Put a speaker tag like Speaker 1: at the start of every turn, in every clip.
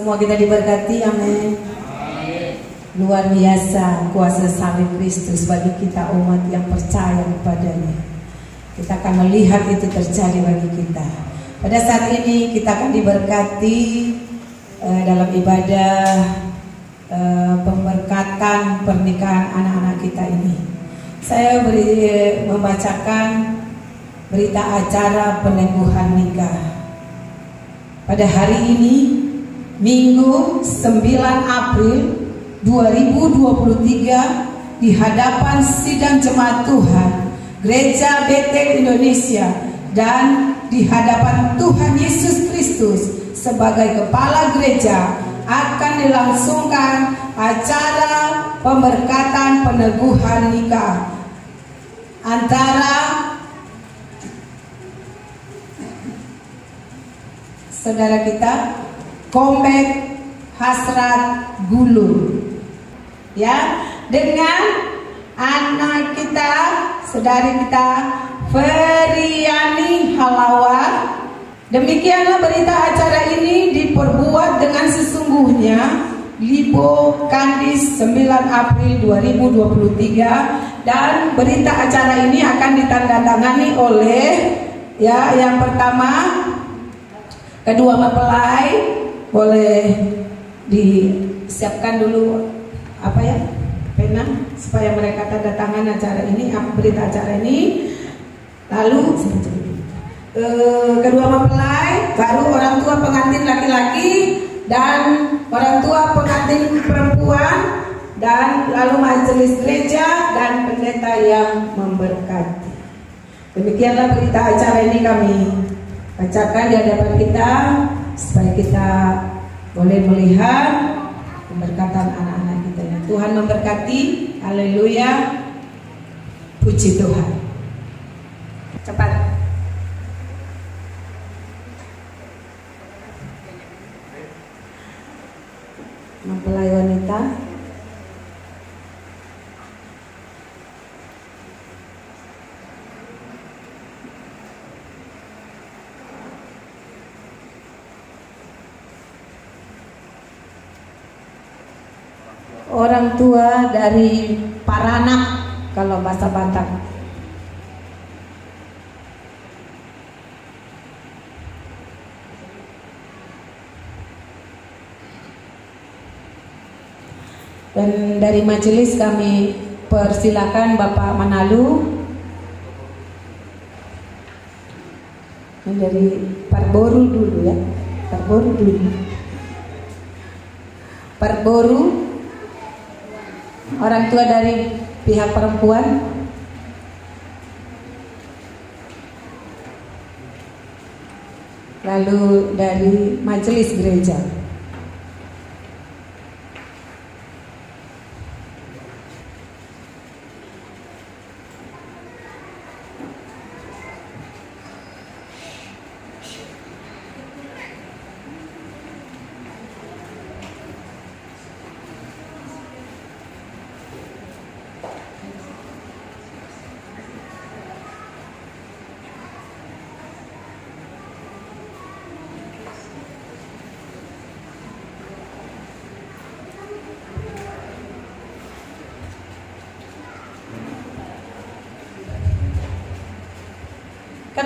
Speaker 1: Semua kita diberkati, amin. Luar biasa kuasa salib Kristus bagi kita umat yang percaya kepadanya. Kita akan melihat itu terjadi bagi kita. Pada saat ini kita akan diberkati dalam ibadah pemberkatan pernikahan anak-anak kita ini. Saya membacakan berita acara peneguhan nikah. Pada hari ini, Minggu 9 April 2023, di hadapan sidang jemaat Tuhan Gereja Betel Indonesia dan di hadapan Tuhan Yesus Kristus sebagai kepala gereja, akan dilangsungkan acara pemberkatan peneguhan nikah antara saudara kita Kombek Hasrat Gulur, ya, dengan anak kita, saudari kita Feriani Halawa. Demikianlah berita acara ini diperbuat dengan sesungguhnya. Libo Kandis 9 April 2023, dan berita acara ini akan ditandatangani oleh, ya, yang pertama kedua mempelai. Boleh disiapkan dulu apa ya, pena, supaya mereka tanda tangan acara ini, berita acara ini. Lalu kedua mempelai, baru orang tua pengantin laki-laki dan orang tua pengantin perempuan, dan lalu majelis gereja dan pendeta yang memberkati. Demikianlah berita acara ini kami bacakan di hadapan kita, supaya kita boleh melihat pemberkatan anak-anak kita. Tuhan memberkati, haleluya, puji Tuhan. Cepat. Mempelai wanita, orang tua dari Paranak kalau bahasa Batak. Dan dari majelis kami persilakan Bapak Manalu, dan dari Parboru dulu, ya, Parboru dulu. Parboru, orang tua dari pihak perempuan. Lalu dari majelis gereja.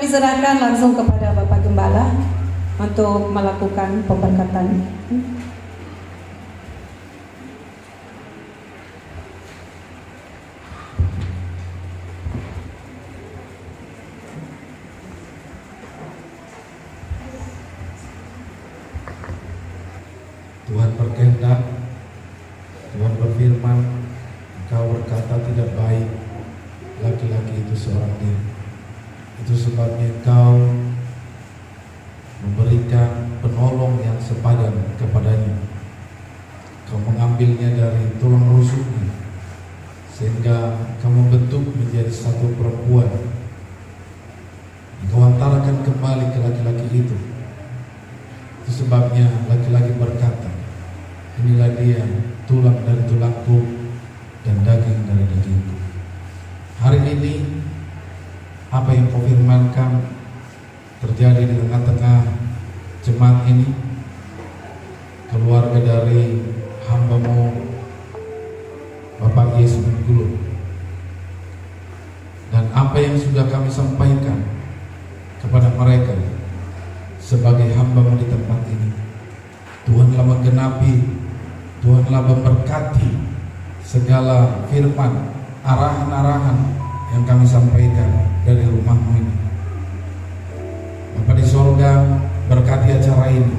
Speaker 1: kami serahkan langsung kepada Bapak Gembala untuk melakukan pemberkatan.
Speaker 2: Tuhan berkehendak, Tuhan berfirman, Engkau berkata tidak baik laki-laki itu seorang diri. Itu sebabnya Engkau memberikan penolong yang sepadan kepadanya. Kau mengambilnya dari tulang rusuknya, sehingga kamu bentuk menjadi satu perempuan. Engkau antarakan kembali ke laki-laki itu. Itu sebabnya laki-laki berkata, inilah dia, tulang dari tulangku dan daging dari dagingku. Hari ini apa yang kau firmankan terjadi di tengah-tengah jemaat ini, keluarga dari hamba-Mu Bapak Yesus Gulu, dan apa yang sudah kami sampaikan kepada mereka sebagai hamba-Mu di tempat ini. Tuhanlah menggenapi, Tuhanlah memberkati segala firman, arahan-arahan yang kami sampaikan dari rumah-Mu ini. Bapa di sorga, berkati acara ini,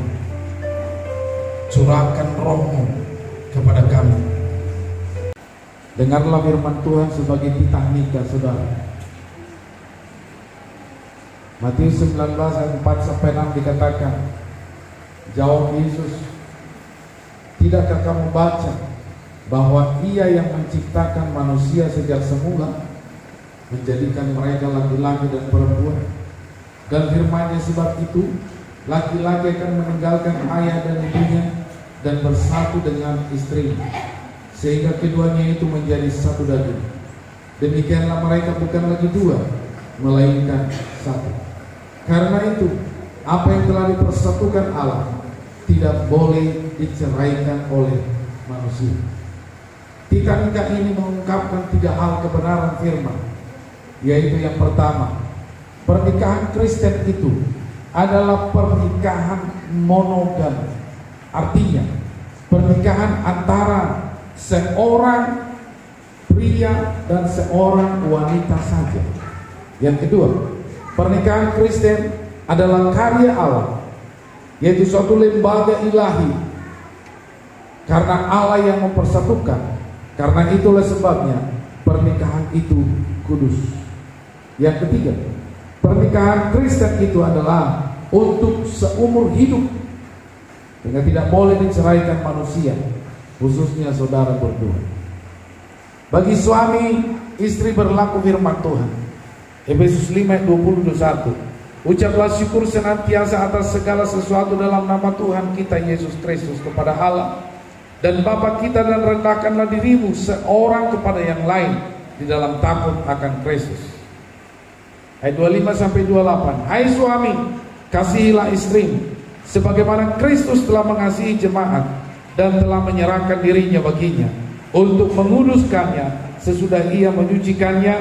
Speaker 2: curahkan Roh-Mu kepada kami. Dengarlah firman Tuhan sebagai titah nikah saudara. Matius 19 ayat 4-6 dikatakan, jawab Yesus, tidakkah kamu baca bahwa Ia yang menciptakan manusia sejak semula, menjadikan mereka laki-laki dan perempuan, dan firman-Nya sebab itu laki-laki akan meninggalkan ayah dan ibunya dan bersatu dengan istrinya, sehingga keduanya itu menjadi satu daging. Demikianlah mereka bukan lagi dua, melainkan satu. Karena itu, apa yang telah dipersatukan Allah tidak boleh diceraikan oleh manusia. Titah nikah ini mengungkapkan 3 hal kebenaran firman, yaitu yang pertama, pernikahan Kristen itu adalah pernikahan monogam. Artinya, pernikahan antara seorang pria dan seorang wanita saja. Yang kedua, pernikahan Kristen adalah karya Allah, yaitu suatu lembaga ilahi, karena Allah yang mempersatukan. Karena itulah sebabnya pernikahan itu kudus. Yang ketiga, pernikahan Kristen itu adalah untuk seumur hidup, sehingga tidak boleh diceraikan manusia, khususnya saudara berdua. Bagi suami istri berlaku firman Tuhan, Efesus 5 ayat 20-21, ucaplah syukur senantiasa atas segala sesuatu dalam nama Tuhan kita Yesus Kristus kepada Allah dan Bapa kita, dan rendahkanlah dirimu seorang kepada yang lain di dalam takut akan Kristus. Ayat 25-28, hai suami, kasihilah istrimu sebagaimana Kristus telah mengasihi jemaat dan telah menyerahkan dirinya baginya untuk menguduskannya sesudah ia menyucikannya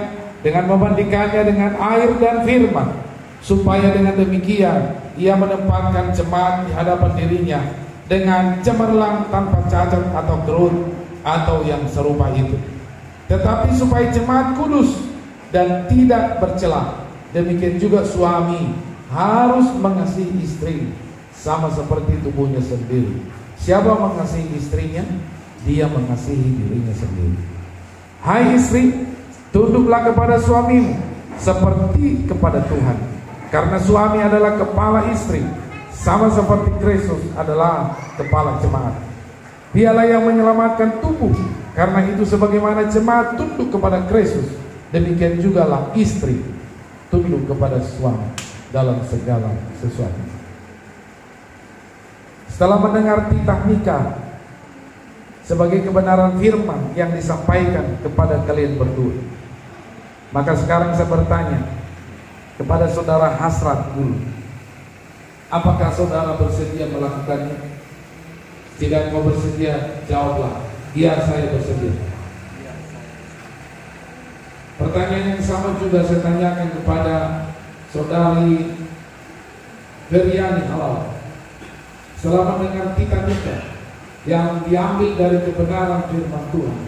Speaker 2: dengan memandikannya dengan air dan firman, supaya dengan demikian ia menempatkan jemaat di hadapan dirinya dengan cemerlang, tanpa cacat atau kerut atau yang serupa itu, tetapi supaya jemaat kudus dan tidak bercela. Demikian juga suami harus mengasihi istri sama seperti tubuhnya sendiri. Siapa mengasihi istrinya, dia mengasihi dirinya sendiri. Hai istri, tunduklah kepada suamimu seperti kepada Tuhan, karena suami adalah kepala istri, sama seperti Kristus adalah kepala jemaat. Dialah yang menyelamatkan tubuh. Karena itu sebagaimana jemaat tunduk kepada Kristus, demikian jugalah istri tunduk kepada suami dalam segala sesuatu. Setelah mendengar titah nikah sebagai kebenaran firman yang disampaikan kepada kalian berdua, maka sekarang saya bertanya kepada saudara Hasrat dulu, apakah saudara bersedia melakukannya? Jika kau bersedia, jawablah, iya saya bersedia. Pertanyaan yang sama juga saya tanyakan kepada Saudari Feryani Halal selama dengan Titanika yang diambil dari kebenaran firman Tuhan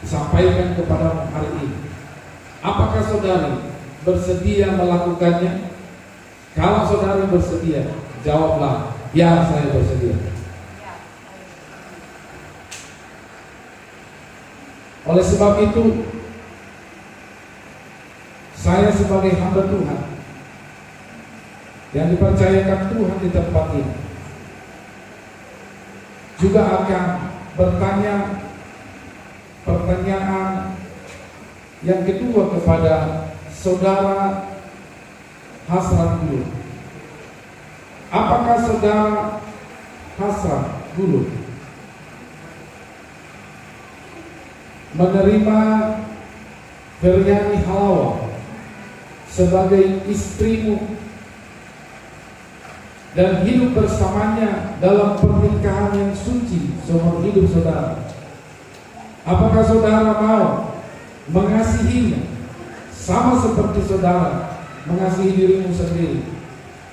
Speaker 2: disampaikan kepada hari ini. Apakah saudari bersedia melakukannya? Kalau saudari bersedia, jawablah, ya saya bersedia. Oleh sebab itu, saya sebagai hamba Tuhan yang dipercayakan Tuhan di tempat ini juga akan bertanya pertanyaan yang kedua kepada saudara Hasran Gulud. Apakah saudara Hasran Gulud menerima Feryani Halal sebagai istrimu dan hidup bersamanya dalam pernikahan yang suci seumur hidup saudara? Apakah saudara mau mengasihinya sama seperti saudara mengasihi dirimu sendiri,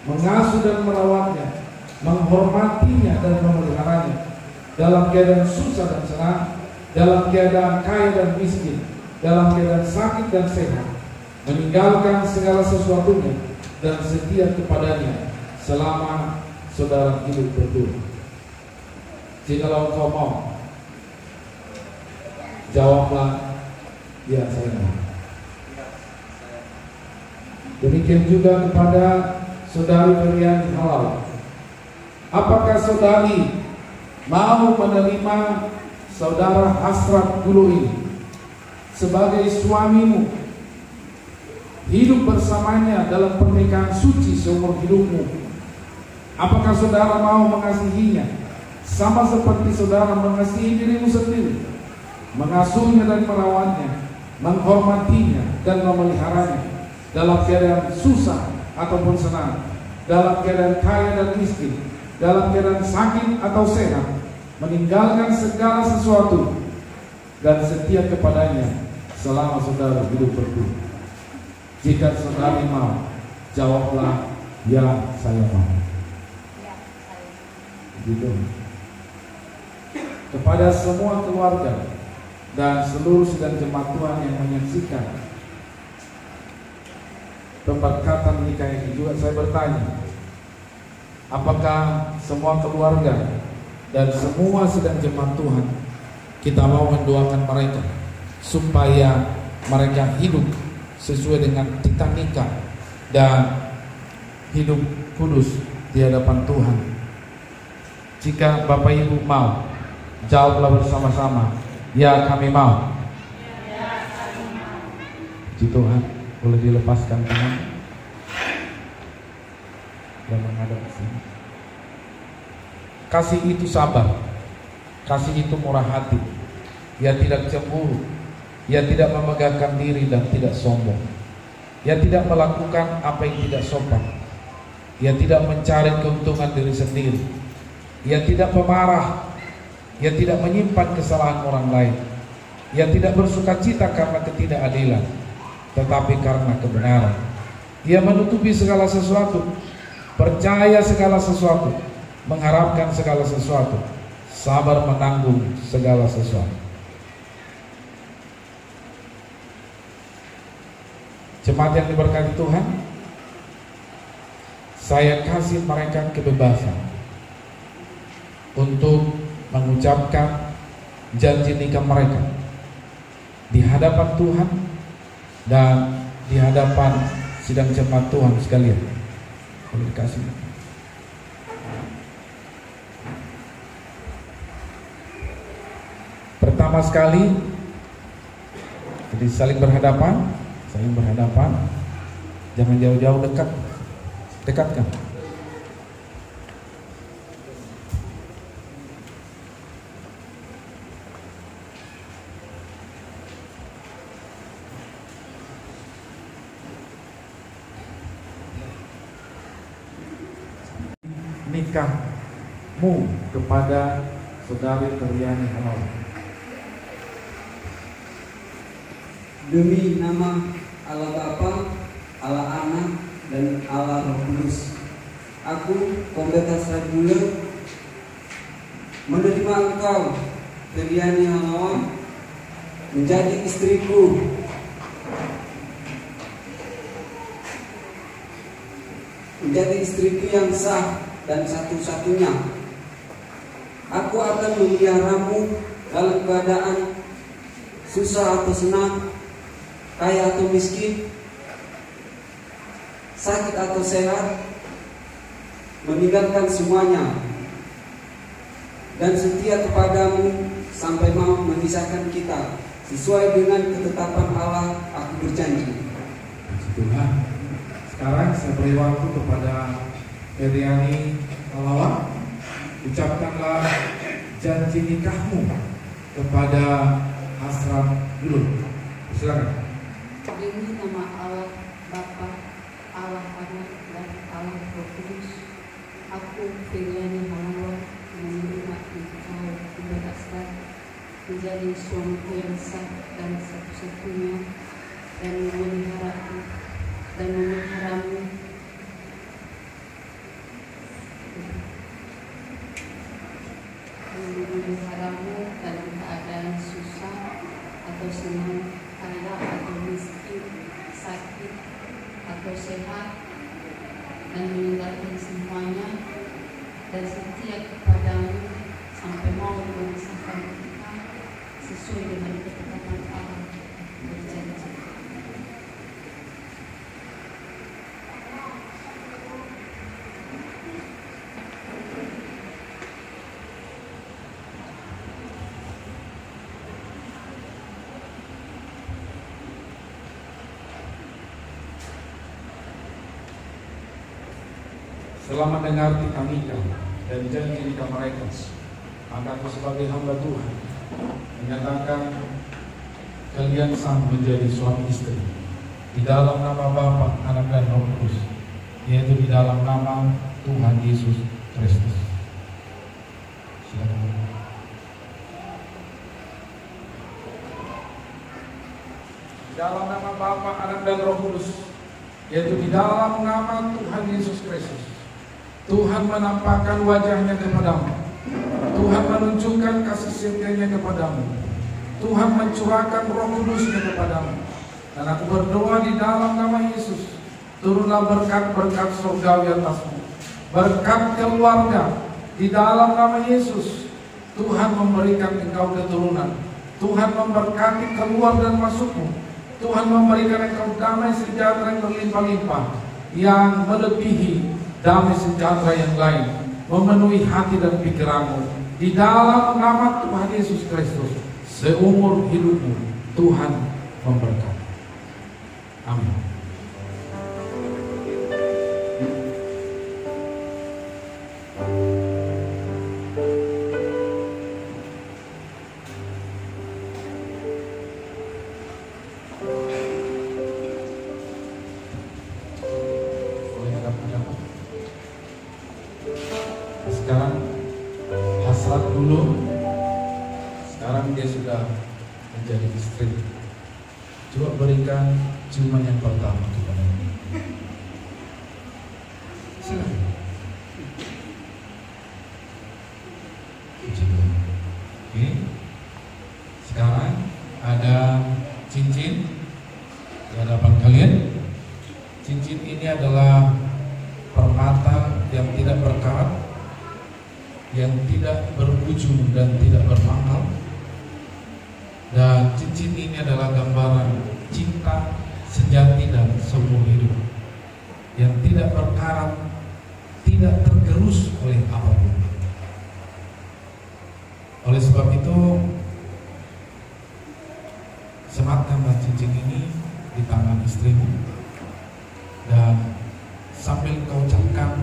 Speaker 2: mengasuh dan merawatnya, menghormatinya dan memeliharanya dalam keadaan susah dan senang, dalam keadaan kaya dan miskin, dalam keadaan sakit dan sehat, meninggalkan segala sesuatunya dan setia kepadanya selama saudara hidup berdua? Jikalau kau mau, jawablah, ya saya mau. Demikian juga kepada saudari Feryani Halal. Apakah saudari mau menerima saudara Hasran Gulud ini sebagai suamimu, hidup bersamanya dalam pernikahan suci seumur hidupmu? Apakah saudara mau mengasihinya sama seperti saudara mengasihi dirimu sendiri, mengasuhnya dan merawatnya, menghormatinya dan memeliharanya dalam keadaan susah ataupun senang, dalam keadaan kaya dan miskin, dalam keadaan sakit atau sehat, meninggalkan segala sesuatu dan setia kepadanya selama saudara hidup berdua? Jika saudari mau, jawablah, ya saya mau. Gitu. Kepada semua keluarga dan seluruh sidang jemaat Tuhan yang menyaksikan pemberkatan nikah ini juga, saya bertanya, apakah semua keluarga dan semua sidang jemaat Tuhan kita mau mendoakan mereka supaya mereka hidup sesuai dengan titah nikah dan hidup kudus di hadapan Tuhan? Jika Bapak Ibu mau, jawablah bersama-sama, ya kami mau. Puji Tuhan, boleh dilepaskan tangan dan menghadap ke sini. Kasih itu sabar, kasih itu murah hati, ia tidak cemburu, ia tidak memegahkan diri dan tidak sombong, ia tidak melakukan apa yang tidak sopan, ia tidak mencari keuntungan diri sendiri, ia tidak pemarah, ia tidak menyimpan kesalahan orang lain, ia tidak bersukacita karena ketidakadilan, tetapi karena kebenaran. Ia menutupi segala sesuatu, percaya segala sesuatu, mengharapkan segala sesuatu, sabar menanggung segala sesuatu. Jemaat yang diberkati Tuhan, saya kasih mereka kebebasan untuk mengucapkan janji nikah mereka di hadapan Tuhan dan di hadapan sidang jemaat Tuhan sekalian. Boleh dikasih. Pertama sekali, jadi saling berhadapan, jangan jauh-jauh, dekatkan. Nikahmu kepada saudari Feryani Halal.
Speaker 3: Demi nama Allah Bapa, Allah Anak, dan Allah Roh Kudus. Aku, Pendeta Sadula, menerima engkau, Feriani Halawan, menjadi istriku. Menjadi istriku yang sah dan satu-satunya. Aku akan memeliharamu dalam keadaan susah atau senang, kaya atau miskin, sakit atau sehat, meninggalkan semuanya, dan setia kepadamu sampai mau memisahkan kita. Sesuai dengan ketetapan Allah, aku berjanji.
Speaker 2: Tuhan. Sekarang saya beri waktu kepada Feriani Halawan. Ucapkanlah janji nikahmu kepada Hasrat dulu. Silakan.
Speaker 4: Demi nama Allah Bapa, Allah Anak dan Allah Roh Kudus, aku Feriani Halawan menerima engkau berdasar menjadi suamiku yang sah dan satu-satunya, dan memeliharamu dalam keadaan susah atau senang, kaya atau miskin, sakit atau sehat, dan meninggalkan semuanya, dan setia kepadamu sampai mau memisahkan kita sesuai dengan ketetapan Allah, berjanji.
Speaker 2: Setelah mendengar tikam nikah dan janji nikah mereka, maka aku sebagai hamba Tuhan menyatakan kalian sah menjadi suami istri di dalam nama Bapa, Anak dan Roh Kudus, yaitu di dalam nama Tuhan Yesus Kristus. Silakan. Di dalam nama Bapa, Anak dan Roh Kudus, yaitu di dalam nama Tuhan Yesus Kristus, Tuhan menampakkan wajahnya kepadamu. Tuhan menunjukkan kasih setianya kepadamu. Tuhan mencurahkan Roh Kudusnya kepadamu. Dan aku berdoa di dalam nama Yesus, turunlah berkat-berkat surgawi atasmu, berkat keluarga. Di dalam nama Yesus, Tuhan memberikan engkau keturunan. Tuhan memberkati keluar dan masukmu. Tuhan memberikan engkau damai sejahtera yang berlimpah-limpah, yang melebihi damai sejahtera yang lain, memenuhi hati dan pikiranmu. Di dalam nama Tuhan Yesus Kristus, seumur hidupmu Tuhan memberkati. Amin. Sekarang Hasrat dulu, sekarang dia sudah menjadi istri. Coba berikan ciuman yang pertama kepada dia. Silakan. Oke. Sekarang ada cincin di hadapan kalian. Cincin ini adalah permata yang tidak berkarat, yang tidak berujung dan tidak berpangkal. Dan cincin ini adalah gambaran cinta sejati dan seumur hidup, yang tidak berkarat, tidak tergerus oleh apapun. Oleh sebab itu, sematkanlah cincin ini di tangan istrimu, dan sambil kau ucapkan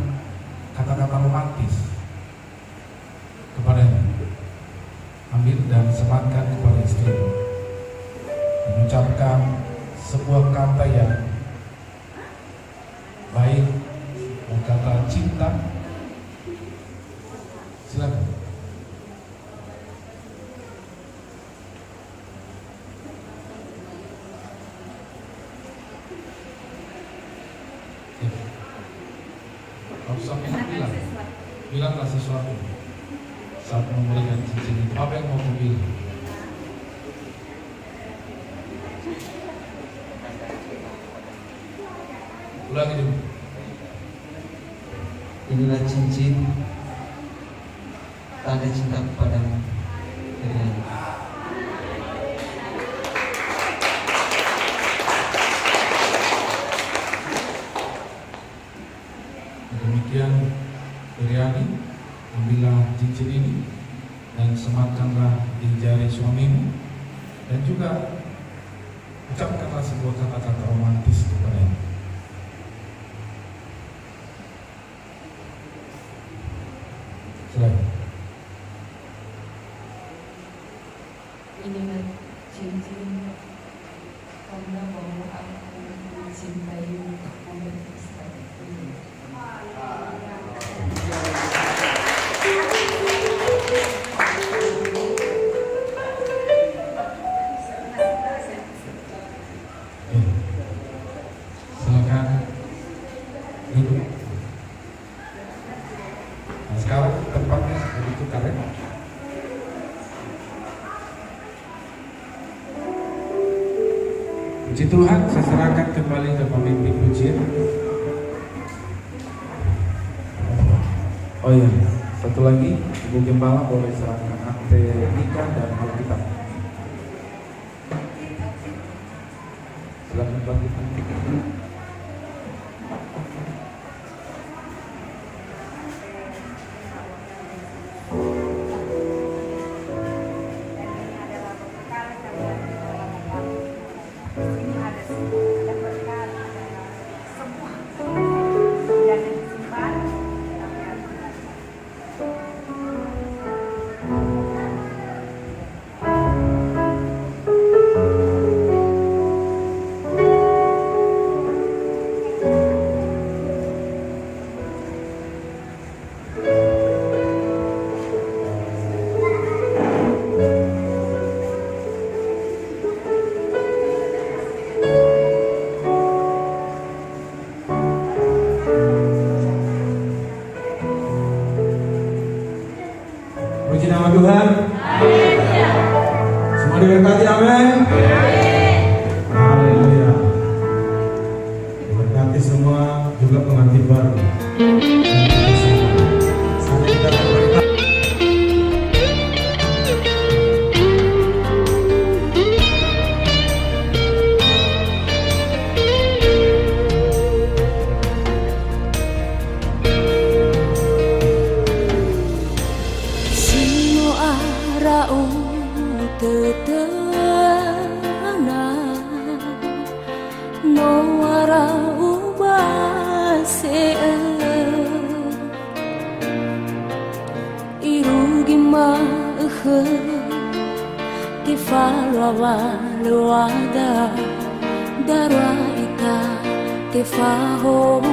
Speaker 2: kata-kata romantis kepadanya, ambil dan sematkan kepada istrimu, mengucapkan sebuah kata yang baik, kata cinta. Silakan. Ya. bilanglah sesuatu saat memberikan cincin itu. Apa yang mau kau bilang? Ulangi dulu.
Speaker 3: Inilah cincin tanda cinta kepadamu.
Speaker 2: Demikian Iriani, ambillah cincin ini dan sematkanlah di jari suamimu, dan juga ucapkanlah sebuah kata-kata romantis kepadanya.
Speaker 4: Inilah cincin karena bahwa aku mencintaimu sampai saat ini.
Speaker 2: Silakan duduk. Nah, sekarang tempatnya begitu keren. Puji Tuhan, saya serahkan kembali ke pemimpin pujian. Oh iya, satu lagi, Ibu Gembala boleh serahkan akte nikah dan Alkitab. Silakan bangkitkan.
Speaker 5: Puji nama Tuhan. Semua diberkati, amin. Haleluya. Diberkati semua, juga pengantin baru. Sampai kita berberita.
Speaker 6: Luada darwa ita te faho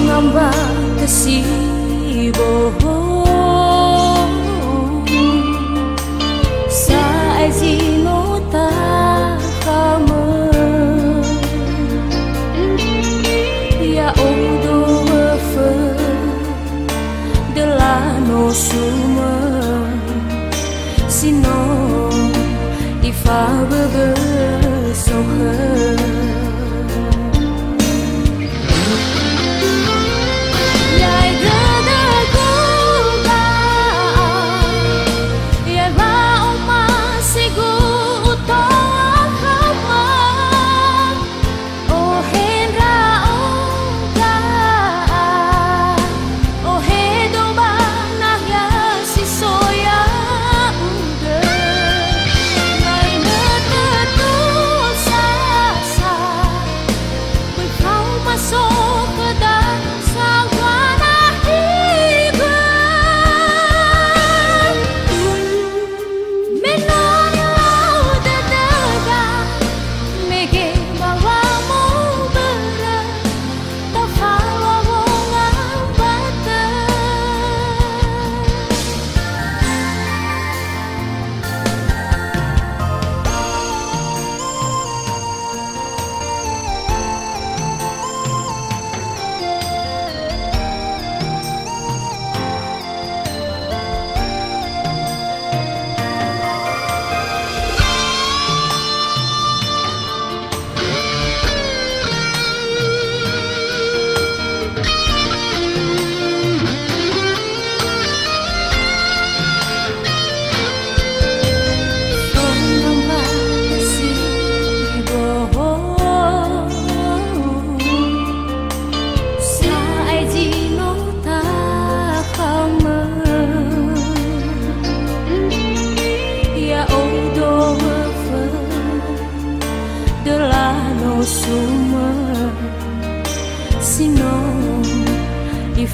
Speaker 6: ngamba kasibo sa azino ta kama ya odo fe delano suma sino ifa bebesohe yai gada kuka yai ba oma sigu utoa kama oh henra onka oh hedo ba nahya si soya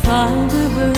Speaker 6: Hal bebesokeun